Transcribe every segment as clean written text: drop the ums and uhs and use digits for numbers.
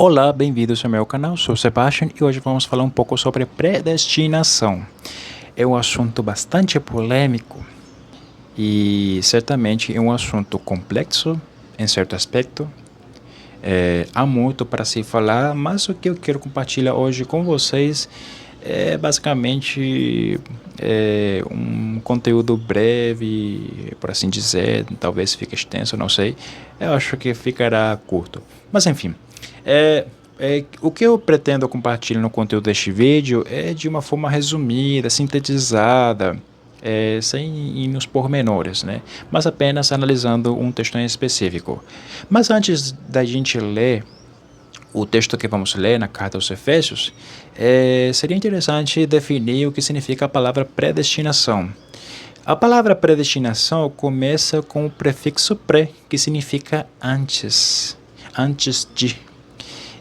Olá, bem-vindos ao meu canal, sou Sebastian e hoje vamos falar um pouco sobre predestinação. É um assunto bastante polêmico e certamente é um assunto complexo em certo aspecto. Há muito para se falar, mas o que eu quero compartilhar hoje com vocês é basicamente um conteúdo breve, por assim dizer, talvez fique extenso, não sei. Eu acho que ficará curto. Mas enfim, o que eu pretendo compartilhar no conteúdo deste vídeo é de uma forma resumida, sintetizada, sem ir nos pormenores, né? Mas apenas analisando um texto em específico. Mas antes da gente ler o texto que vamos ler na carta aos Efésios, seria interessante definir o que significa a palavra predestinação. A palavra predestinação começa com o prefixo pré, que significa antes, antes de.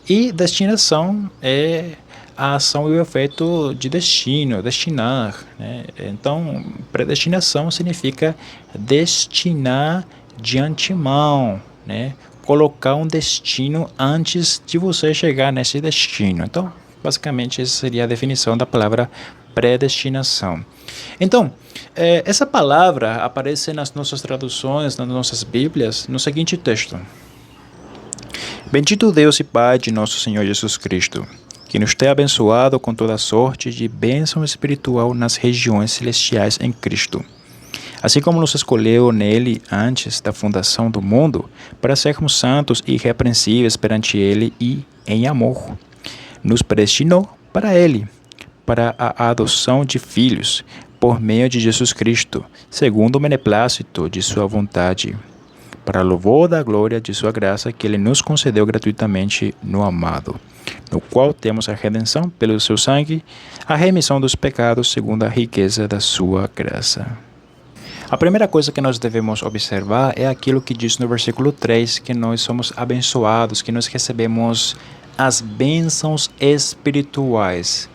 E destinação é a ação e o efeito de destino, destinar, né? Então, predestinação significa destinar de antemão, né? Colocar um destino antes de você chegar nesse destino. Então, basicamente, essa seria a definição da palavra predestinação. Então, essa palavra aparece nas nossas traduções, nas nossas Bíblias, no seguinte texto: Bendito Deus e Pai de nosso Senhor Jesus Cristo, que nos tem abençoado com toda sorte de bênção espiritual nas regiões celestiais em Cristo. Assim como nos escolheu nele antes da fundação do mundo, para sermos santos e irrepreensíveis perante ele e em amor, nos predestinou para ele, para a adoção de filhos, por meio de Jesus Cristo, segundo o beneplácito de sua vontade, para louvor da glória de sua graça que ele nos concedeu gratuitamente no amado, no qual temos a redenção pelo seu sangue, a remissão dos pecados segundo a riqueza da sua graça. A primeira coisa que nós devemos observar é aquilo que diz no versículo 3, que nós somos abençoados, que nós recebemos as bênçãos espirituais.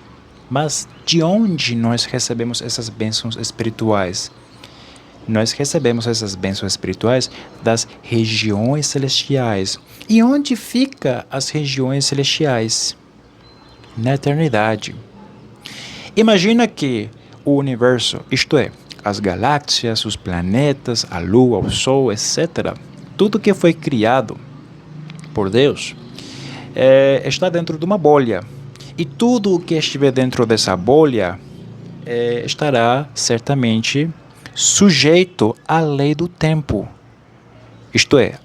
Mas de onde nós recebemos essas bênçãos espirituais? Nós recebemos essas bênçãos espirituais das regiões celestiais. E onde ficam as regiões celestiais? Na eternidade. Imagina que o universo, isto é, as galáxias, os planetas, a lua, o sol, etc., tudo que foi criado por Deus está dentro de uma bolha. E tudo o que estiver dentro dessa bolha estará certamente sujeito à lei do tempo, isto é,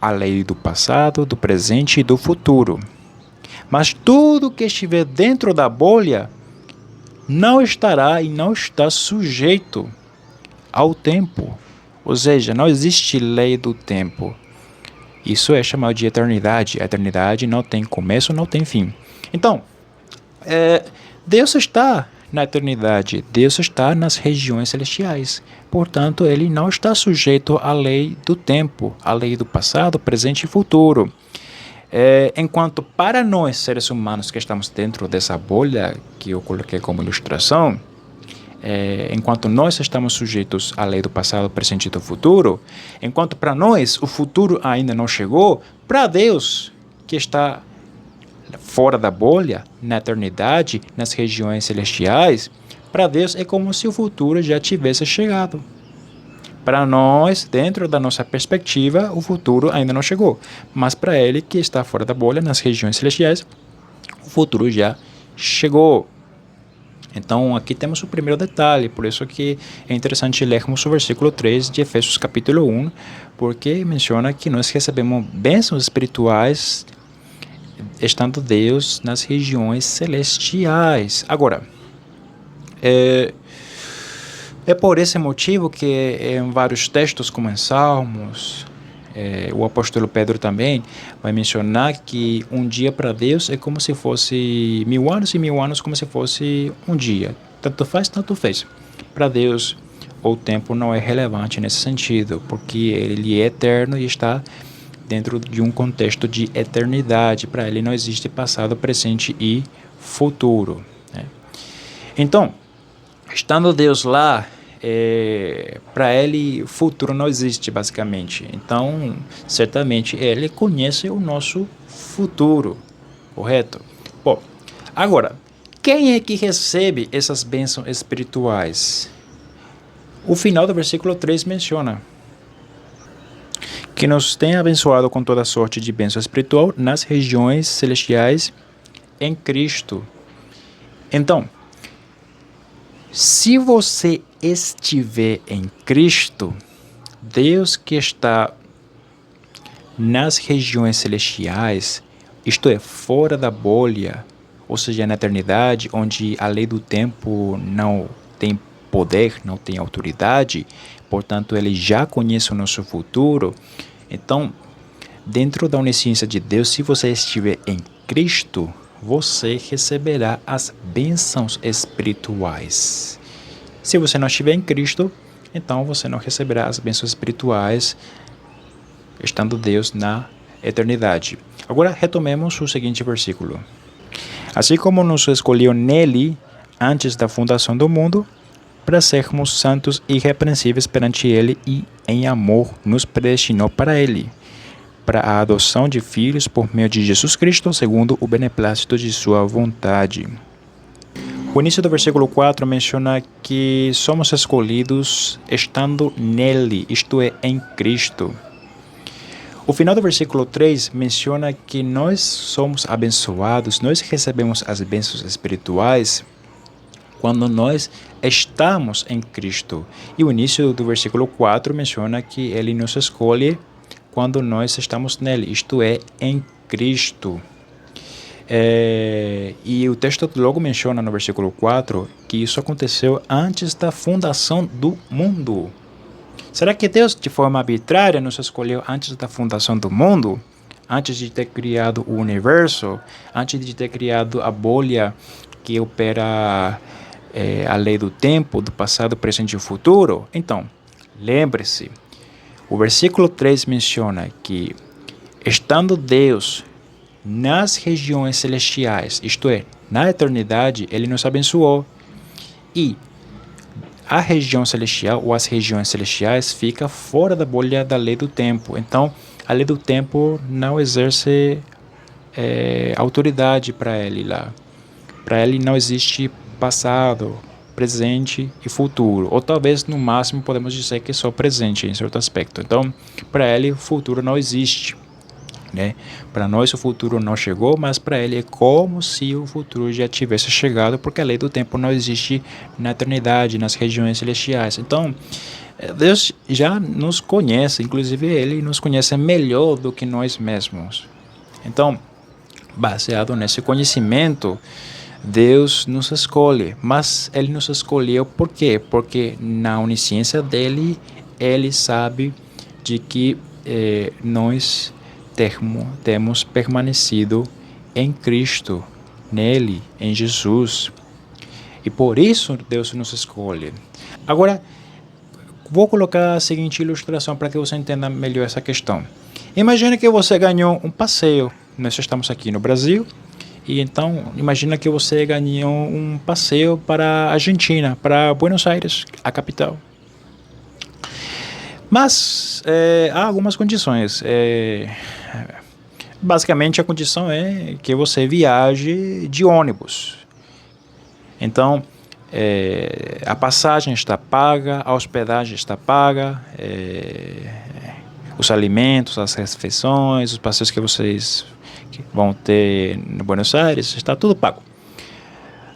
à lei do passado, do presente e do futuro. Mas tudo que estiver dentro da bolha não estará e não está sujeito ao tempo. Ou seja, não existe lei do tempo. Isso é chamado de eternidade. A eternidade não tem começo, não tem fim. Então, Deus está na eternidade. Deus está nas regiões celestiais. Portanto, ele não está sujeito à lei do tempo, à lei do passado, presente e futuro. Enquanto para nós, seres humanos que estamos dentro dessa bolha que eu coloquei como ilustração, enquanto nós estamos sujeitos à lei do passado, presente e do futuro, enquanto para nós o futuro ainda não chegou, para Deus que está fora da bolha, na eternidade, nas regiões celestiais, para Deus é como se o futuro já tivesse chegado. Para nós, dentro da nossa perspectiva, o futuro ainda não chegou. Mas para ele, que está fora da bolha, nas regiões celestiais, o futuro já chegou. Então, aqui temos o primeiro detalhe. Por isso que é interessante lermos o versículo 3 de Efésios capítulo 1, porque menciona que nós recebemos bênçãos espirituais estando Deus nas regiões celestiais. Agora, é por esse motivo que em vários textos, como em Salmos, o apóstolo Pedro também vai mencionar que um dia para Deus é como se fosse 1000 anos e 1000 anos como se fosse um dia. Tanto faz, tanto fez. Para Deus, o tempo não é relevante nesse sentido, porque ele é eterno e está dentro de um contexto de eternidade. Para ele não existe passado, presente e futuro, né? Então, estando Deus lá, para ele futuro não existe basicamente. Então, certamente ele conhece o nosso futuro. correto? Bom, agora, quem é que recebe essas bênçãos espirituais? O final do versículo 3 menciona que nos tem abençoado com toda sorte de bênção espiritual nas regiões celestiais em Cristo. Então, se você estiver em Cristo, Deus que está nas regiões celestiais, isto é, fora da bolha, ou seja, na eternidade, onde a lei do tempo não tem poder, não tem autoridade, portanto, ele já conhece o nosso futuro. Então, dentro da onisciência de Deus, se você estiver em Cristo, você receberá as bênçãos espirituais. Se você não estiver em Cristo, então você não receberá as bênçãos espirituais, estando Deus na eternidade. Agora retomemos o seguinte versículo. Assim como nos escolheu nele antes da fundação do mundo, para sermos santos e irrepreensíveis perante ele, e em amor nos predestinou para ele, para a adoção de filhos por meio de Jesus Cristo, segundo o beneplácito de sua vontade. O início do versículo 4 menciona que somos escolhidos estando nele, isto é, em Cristo. O final do versículo 3 menciona que nós somos abençoados, nós recebemos as bênçãos espirituais quando nós estamos em Cristo. E o início do versículo 4 menciona que ele nos escolhe quando nós estamos nele, isto é, em Cristo. E o texto logo menciona no versículo 4 que isso aconteceu antes da fundação do mundo. Será que Deus, de forma arbitrária, nos escolheu antes da fundação do mundo? Antes de ter criado o universo? Antes de ter criado a bolha que opera a lei do tempo, do passado, presente e futuro? Então, lembre-se, o versículo 3 menciona que, estando Deus nas regiões celestiais, isto é, na eternidade, ele nos abençoou. E a região celestial, ou as regiões celestiais, fica fora da bolha da lei do tempo. Então, a lei do tempo não exerce autoridade para ele lá. Para ele não existe passado, presente e futuro. Ou talvez, no máximo, podemos dizer que só presente em certo aspecto. Então, para ele, o futuro não existe. Para nós o futuro não chegou, mas para ele é como se o futuro já tivesse chegado, porque a lei do tempo não existe na eternidade, nas regiões celestiais. Então, Deus já nos conhece, inclusive ele nos conhece melhor do que nós mesmos. Então, baseado nesse conhecimento, Deus nos escolhe, mas ele nos escolheu por quê? Porque na onisciência dele, ele sabe de que nós temos permanecido em Cristo, nele, em Jesus. E por isso Deus nos escolhe. Agora, vou colocar a seguinte ilustração para que você entenda melhor essa questão. Imagina que você ganhou um passeio. Nós estamos aqui no Brasil. E então, imagina que você ganhou um passeio para a Argentina, para Buenos Aires, a capital. Mas há algumas condições. Basicamente, a condição é que você viaje de ônibus. Então, a passagem está paga, a hospedagem está paga, os alimentos, as refeições, os passeios que vocês vão ter no Buenos Aires, está tudo pago.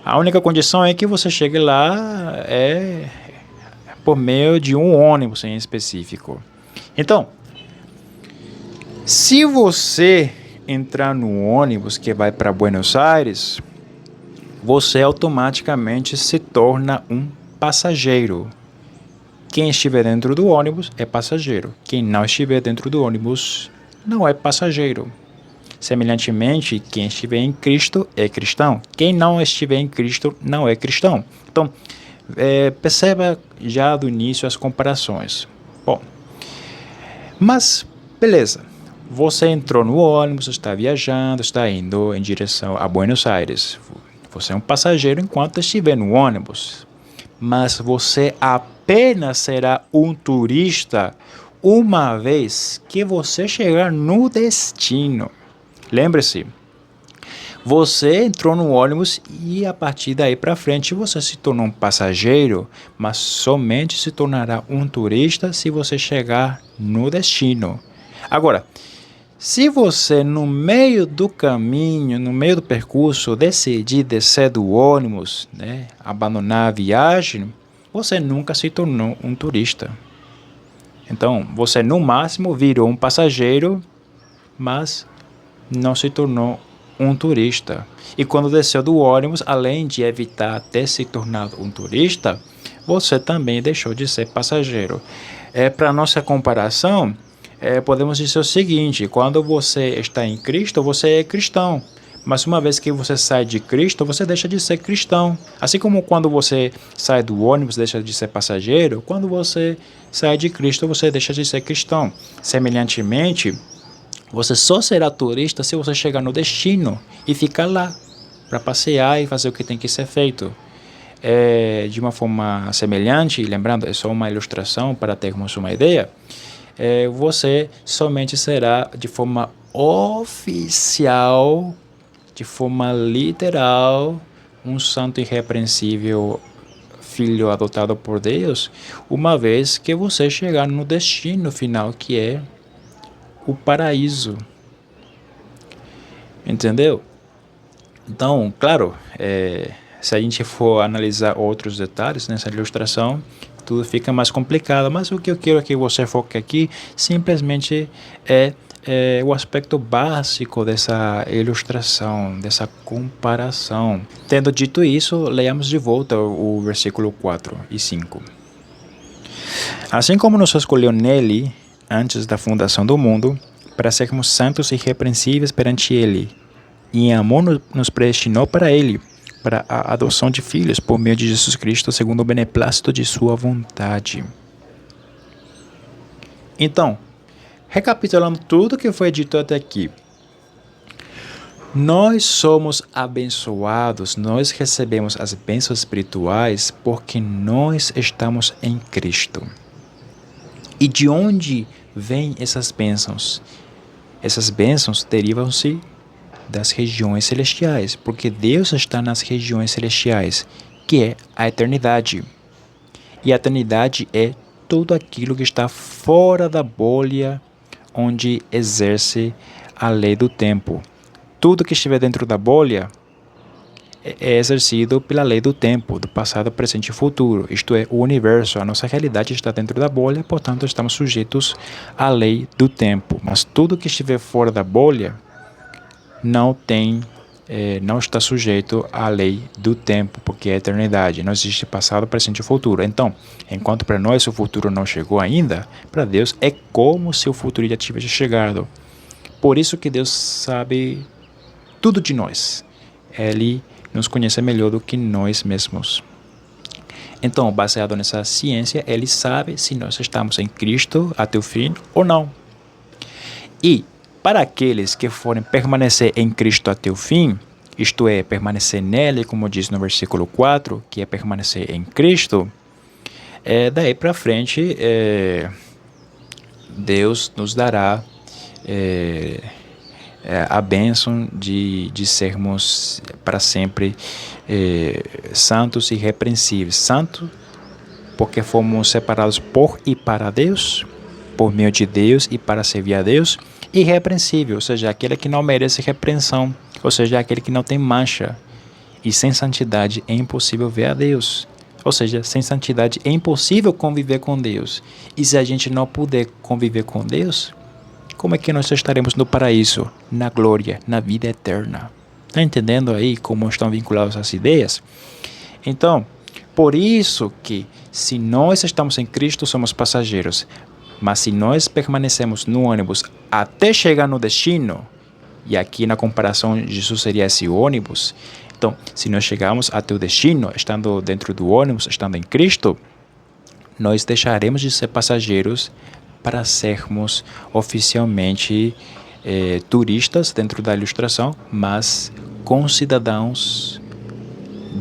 A única condição é que você chegue lá por meio de um ônibus em específico. Então, se você entrar no ônibus que vai para Buenos Aires, você automaticamente se torna um passageiro. Quem estiver dentro do ônibus é passageiro. Quem não estiver dentro do ônibus não é passageiro. Semelhantemente, quem estiver em Cristo é cristão. Quem não estiver em Cristo não é cristão. Então, perceba já do início as comparações. Bom, mas beleza, você entrou no ônibus, está viajando, está indo em direção a Buenos Aires. Você é um passageiro enquanto estiver no ônibus, mas você apenas será um turista uma vez que você chegar no destino. Lembre-se, Você entrou no ônibus e a partir daí para frente você se tornou um passageiro, mas somente se tornará um turista se você chegar no destino. Agora, se você no meio do caminho, no meio do percurso, decidir descer do ônibus, né, abandonar a viagem, você nunca se tornou um turista. Então, você no máximo virou um passageiro, mas não se tornou um turista. E quando desceu do ônibus, além de evitar ter se tornado um turista, você também deixou de ser passageiro. Para nossa comparação, podemos dizer o seguinte: quando você está em Cristo, você é cristão. Mas uma vez que você sai de Cristo, você deixa de ser cristão. Assim como quando você sai do ônibus, deixa de ser passageiro, quando você sai de Cristo, você deixa de ser cristão. Semelhantemente, você só será turista se você chegar no destino e ficar lá para passear e fazer o que tem que ser feito. De uma forma semelhante, lembrando, é só uma ilustração para termos uma ideia, você somente será de forma oficial, de forma literal, um santo irrepreensível filho adotado por Deus, uma vez que você chegar no destino final, que é o paraíso. Entendeu? Então, claro, se a gente for analisar outros detalhes nessa ilustração, tudo fica mais complicado, mas o que eu quero que você foque aqui simplesmente é o aspecto básico dessa ilustração, dessa comparação. Tendo dito isso, leamos de volta o versículo 4 e 5. Assim como nos escolheu nele, antes da fundação do mundo, para sermos santos e irrepreensíveis perante ele, e em amor nos predestinou para ele, para a adoção de filhos por meio de Jesus Cristo, segundo o beneplácito de sua vontade. Então, recapitulando tudo que foi dito até aqui, nós somos abençoados, nós recebemos as bênçãos espirituais porque nós estamos em Cristo. E de onde vêm essas bênçãos? Essas bênçãos derivam-se das regiões celestiais, porque Deus está nas regiões celestiais, que é a eternidade. E a eternidade é tudo aquilo que está fora da bolha onde exerce a lei do tempo. Tudo que estiver dentro da bolha é exercido pela lei do tempo, do passado, presente e futuro. Isto é, o universo, a nossa realidade está dentro da bolha, portanto estamos sujeitos à lei do tempo. Mas tudo que estiver fora da bolha não está sujeito à lei do tempo, porque é a eternidade. Não existe passado, presente e futuro. Então, enquanto para nós o futuro não chegou ainda, para Deus é como se o futuro já tivesse chegado. Por isso que Deus sabe tudo de nós. Ele nos conhece melhor do que nós mesmos. Então, baseado nessa ciência, Ele sabe se nós estamos em Cristo até o fim ou não. E para aqueles que forem permanecer em Cristo até o fim, isto é, permanecer nele, como diz no versículo 4, que é permanecer em Cristo, daí para frente, Deus nos dará a bênção de sermos para sempre santos e irrepreensíveis. Santo porque fomos separados por e para Deus, por meio de Deus e para servir a Deus. Irrepreensível, ou seja, aquele que não merece repreensão, ou seja, aquele que não tem mancha. E sem santidade é impossível ver a Deus. Ou seja, sem santidade é impossível conviver com Deus. E se a gente não puder conviver com Deus, como é que nós estaremos no paraíso, na glória, na vida eterna? Está entendendo aí como estão vinculadas as ideias? Então, por isso que se nós estamos em Cristo, somos passageiros. Mas se nós permanecemos no ônibus até chegar no destino, e aqui na comparação Jesus seria esse ônibus, então se nós chegarmos até o destino, estando dentro do ônibus, estando em Cristo, nós deixaremos de ser passageiros para sermos oficialmente turistas dentro da ilustração, mas concidadãos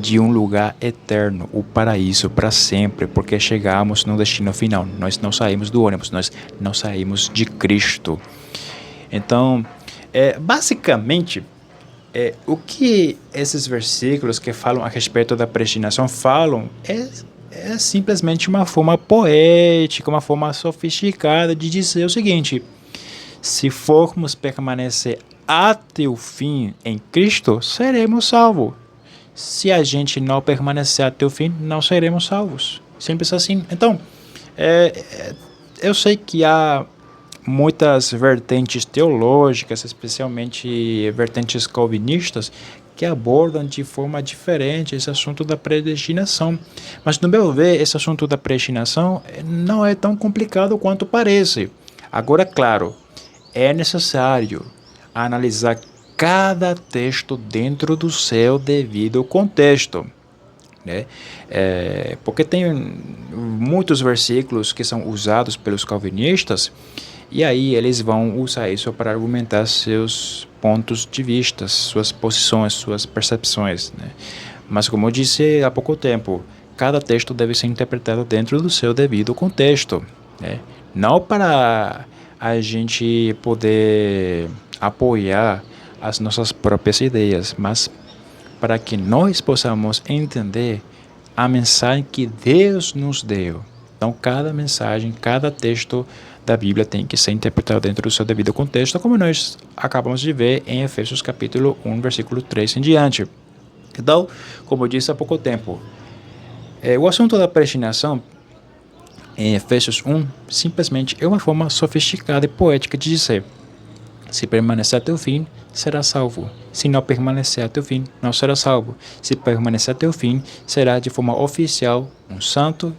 de um lugar eterno, o paraíso para sempre, porque chegamos no destino final. Nós não saímos do ônibus, nós não saímos de Cristo. Então, basicamente, O que esses versículos que falam a respeito da predestinação falam é simplesmente uma forma poética, uma forma sofisticada de dizer o seguinte: se formos permanecer até o fim em Cristo, seremos salvos. Se a gente não permanecer até o fim, não seremos salvos. Simples assim. Então, eu sei que há muitas vertentes teológicas, especialmente vertentes calvinistas, que abordam de forma diferente esse assunto da predestinação. Mas, no meu ver, esse assunto da predestinação não é tão complicado quanto parece. Agora, claro, é necessário analisar cada texto dentro do seu devido contexto, né? Porque tem muitos versículos que são usados pelos calvinistas e aí eles vão usar isso para argumentar seus pontos de vista, suas posições, suas percepções, né? Mas como eu disse há pouco tempo, cada texto deve ser interpretado dentro do seu devido contexto, né? Não para a gente poder apoiar as nossas próprias ideias, mas para que nós possamos entender a mensagem que Deus nos deu. Então, cada mensagem, cada texto da Bíblia tem que ser interpretado dentro do seu devido contexto, como nós acabamos de ver em Efésios capítulo 1, versículo 3 em diante. Então, como eu disse há pouco tempo, o assunto da predestinação em Efésios 1 simplesmente é uma forma sofisticada e poética de dizer: se permanecer até o fim, será salvo. Se não permanecer até o fim, não será salvo. Se permanecer até o fim, será de forma oficial um santo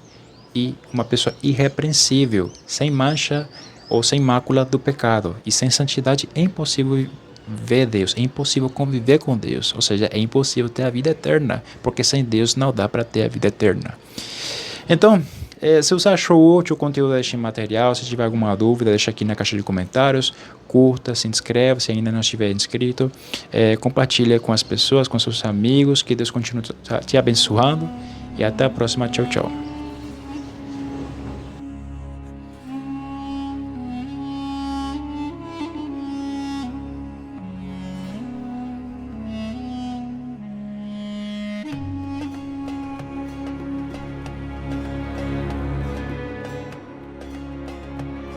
e uma pessoa irrepreensível, sem mancha ou sem mácula do pecado. E sem santidade é impossível ver Deus, é impossível conviver com Deus, ou seja, é impossível ter a vida eterna, porque sem Deus não dá para ter a vida eterna. Então, se você achou útil o conteúdo deste material, se tiver alguma dúvida, deixa aqui na caixa de comentários, curta, se inscreve se ainda não estiver inscrito, compartilha com as pessoas, com seus amigos, que Deus continue te abençoando e até a próxima, tchau, tchau.